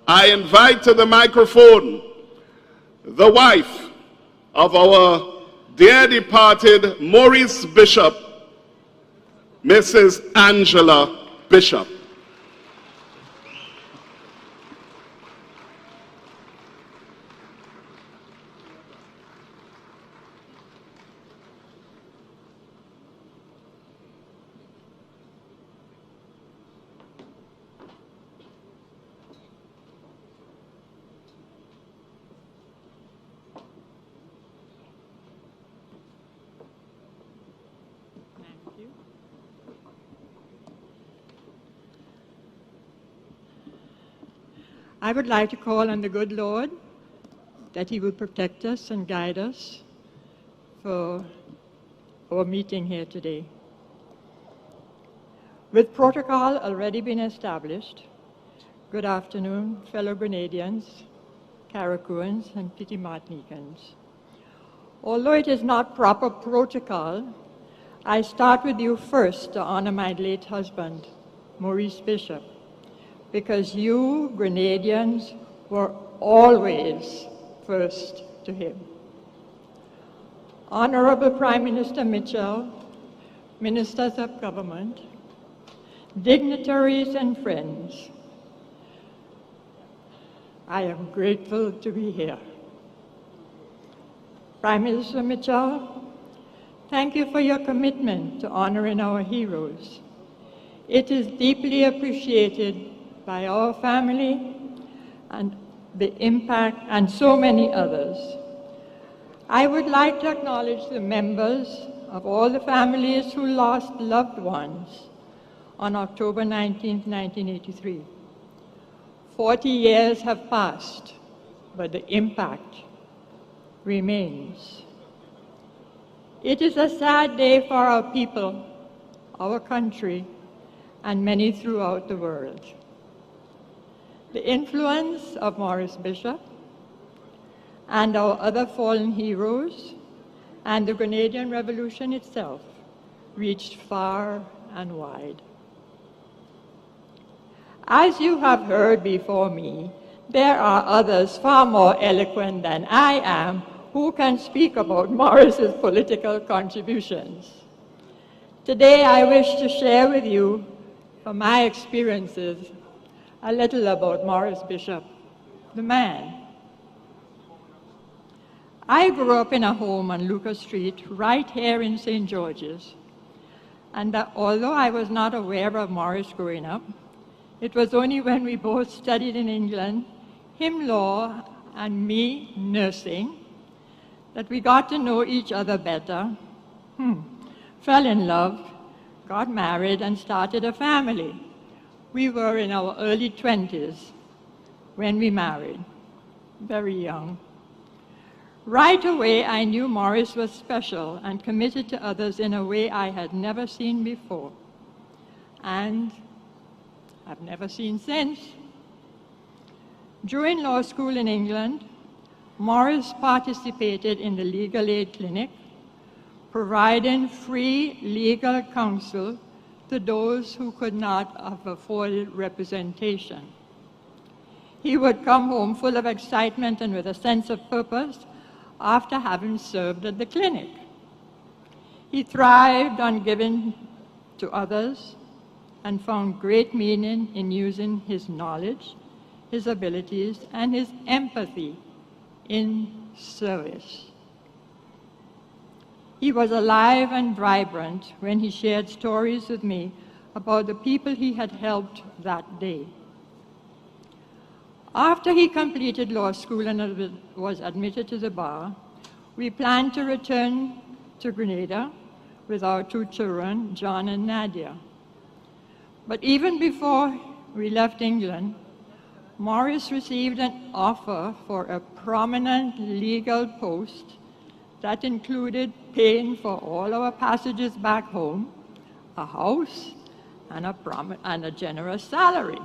I invite to the microphone the wife of our dear departed Maurice Bishop, Mrs. Angela Bishop. I would like to call on the good Lord that He will protect us and guide us for our meeting here today. With protocol already been established, good afternoon, fellow Grenadians, Carriacouans, and Petit Martinicans. Although it is not proper protocol, I start with you first to honor my late husband, Maurice Bishop, because you, Grenadians, were always first to him. Honorable Prime Minister Mitchell, ministers of government, dignitaries and friends, I am grateful to be here. Prime Minister Mitchell, thank you for your commitment to honoring our heroes. It is deeply appreciated by our family and the impact and so many others. I would like to acknowledge the members of all the families who lost loved ones on October 19, 1983. 40 years have passed, but the impact remains. It is a sad day for our people, our country, and many throughout the world. The influence of Maurice Bishop and our other fallen heroes and the Grenadian Revolution itself reached far and wide. As you have heard before me, there are others far more eloquent than I am who can speak about Maurice's political contributions. Today I wish to share with you, from my experiences, a little about Maurice Bishop, the man. I grew up in a home on Lucas Street, right here in St. George's, and that although I was not aware of Maurice growing up, it was only when we both studied in England, him law and me nursing, that we got to know each other better, fell in love, got married, and started a family. We were in our early 20s when we married, very young. Right away, I knew Maurice was special and committed to others in a way I had never seen before, and I've never seen since. During law school in England, Maurice participated in the legal aid clinic, providing free legal counsel to those who could not have afforded representation. He would come home full of excitement and with a sense of purpose after having served at the clinic. He thrived on giving to others and found great meaning in using his knowledge, his abilities, and his empathy in service. He was alive and vibrant when he shared stories with me about the people he had helped that day. After he completed law school and was admitted to the bar, we planned to return to Grenada with our two children, John and Nadia. But even before we left England, Maurice received an offer for a prominent legal post that included paying for all our passages back home, a house, and a generous salary.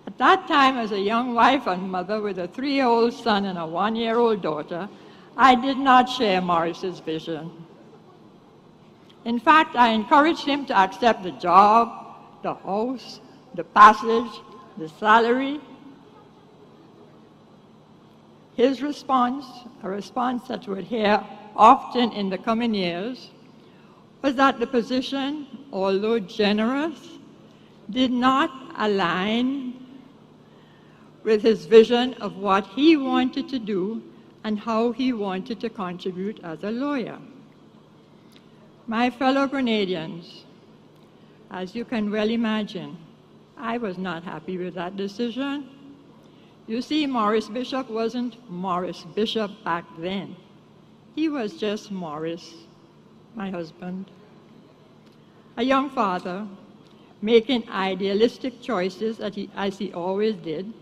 At that time, as a young wife and mother with a 3-year-old son and a 1-year-old daughter, I did not share Maurice's vision. In fact, I encouraged him to accept the job, the house, the passage, the salary. His response, a response that we'd hear often in the coming years, was that the position, although generous, did not align with his vision of what he wanted to do and how he wanted to contribute as a lawyer. My fellow Grenadians, as you can well imagine, I was not happy with that decision. You see, Maurice Bishop wasn't Maurice Bishop back then. He was just Maurice, my husband. A young father, making idealistic choices as he always did,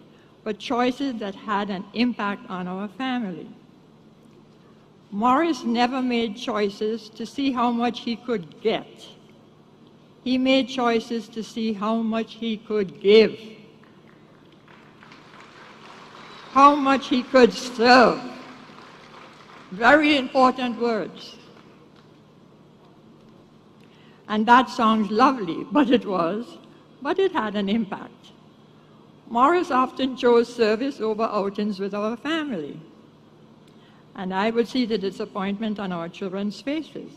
but choices that had an impact on our family. Maurice never made choices to see how much he could get. He made choices to see how much he could give, how much he could serve. Very important words. And that sounds lovely, but it had an impact. Maurice often chose service over outings with our family. And I would see the disappointment on our children's faces.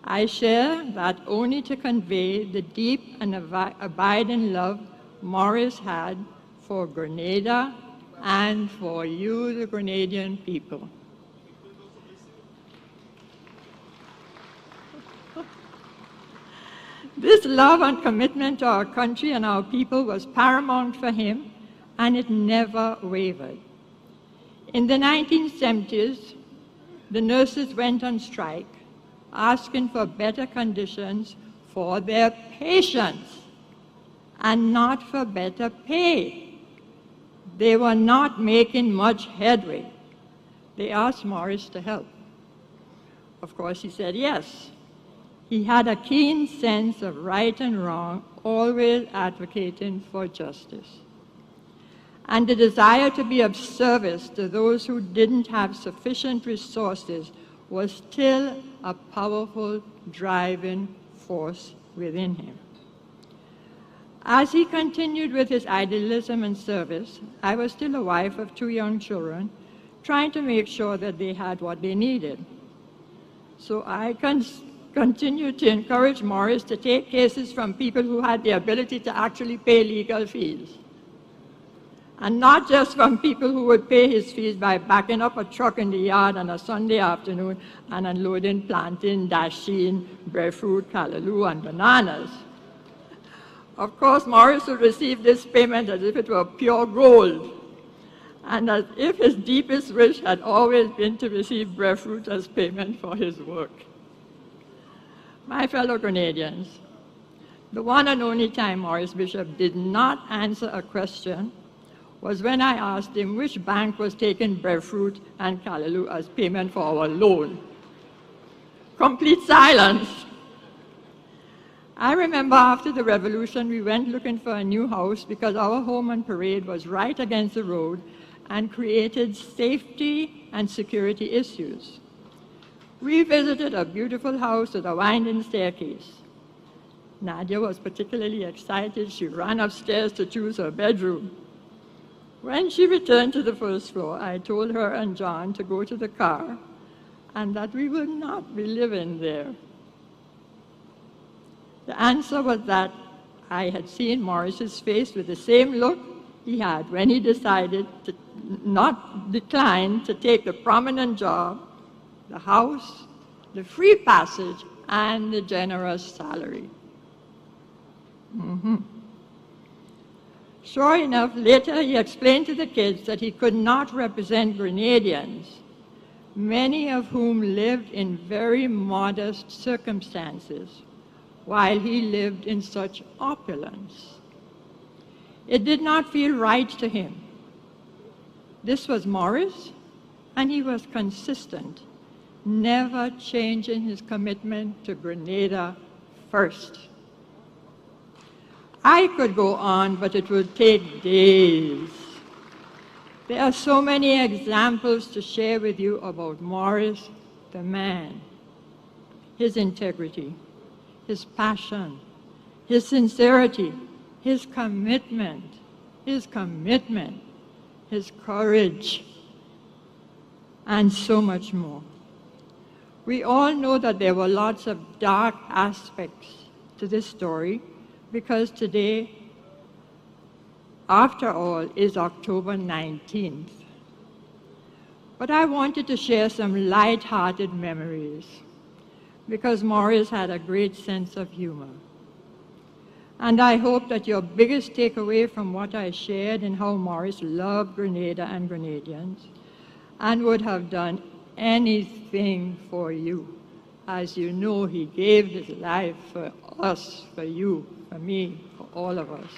I share that only to convey the deep and abiding love Maurice had for Grenada and for you, the Grenadian people. This love and commitment to our country and our people was paramount for him, and it never wavered. In the 1970s, the nurses went on strike, asking for better conditions for their patients and not for better pay. They were not making much headway. They asked Maurice to help. Of course, he said yes. He had a keen sense of right and wrong, always advocating for justice. And the desire to be of service to those who didn't have sufficient resources was still a powerful driving force within him. As he continued with his idealism and service, I was still a wife of 2 young children, trying to make sure that they had what they needed. So I continued to encourage Maurice to take cases from people who had the ability to actually pay legal fees. And not just from people who would pay his fees by backing up a truck in the yard on a Sunday afternoon and unloading plantain, dasheen, breadfruit, callaloo, and bananas. Of course, Maurice would receive this payment as if it were pure gold, and as if his deepest wish had always been to receive breadfruit as payment for his work. My fellow Grenadians, the one and only time Maurice Bishop did not answer a question was when I asked him which bank was taking breadfruit and callaloo as payment for our loan. Complete silence. I remember after the revolution, we went looking for a new house because our home on Parade was right against the road and created safety and security issues. We visited a beautiful house with a winding staircase. Nadia was particularly excited. She ran upstairs to choose her bedroom. When she returned to the first floor, I told her and John to go to the car and that we would not be living there. The answer was that I had seen Maurice's face with the same look he had when he decided to not decline to take the prominent job, the house, the free passage, and the generous salary. Sure enough, later he explained to the kids that he could not represent Grenadians, many of whom lived in very modest circumstances, while he lived in such opulence. It did not feel right to him. This was Maurice, and he was consistent, never changing his commitment to Grenada first. I could go on, but it would take days. There are so many examples to share with you about Maurice, the man, his integrity, his passion, his sincerity, his commitment, his courage, and so much more. We all know that there were lots of dark aspects to this story because today, after all, is October 19th. But I wanted to share some light-hearted memories because Maurice had a great sense of humor. And I hope that your biggest takeaway from what I shared in how Maurice loved Grenada and Grenadians and would have done anything for you. As you know, he gave his life for us, for you, for me, for all of us.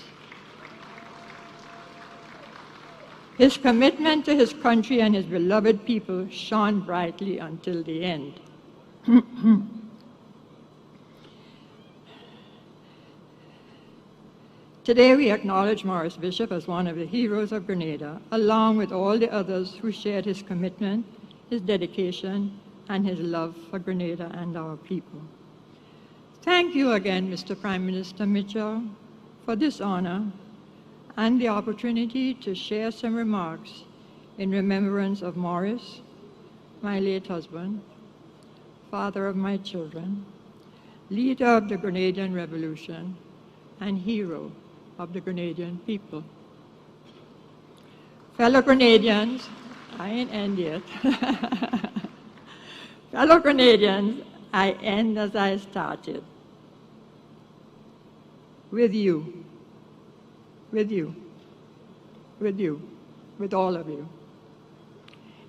His commitment to his country and his beloved people shone brightly until the end. Today we acknowledge Maurice Bishop as one of the heroes of Grenada, along with all the others who shared his commitment, his dedication, and his love for Grenada and our people. Thank you again, Mr. Prime Minister Mitchell, for this honor and the opportunity to share some remarks in remembrance of Maurice, my late husband, father of my children, leader of the Grenadian Revolution, and hero of the Grenadian people. Fellow Grenadians, I ain't end yet. Fellow Grenadians, I end as I started. With you, with you, with you, with all of you.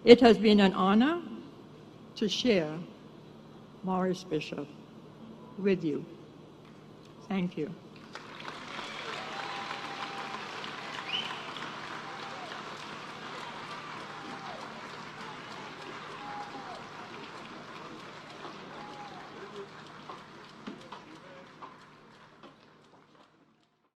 It has been an honor to share Maurice Bishop with you. Thank you.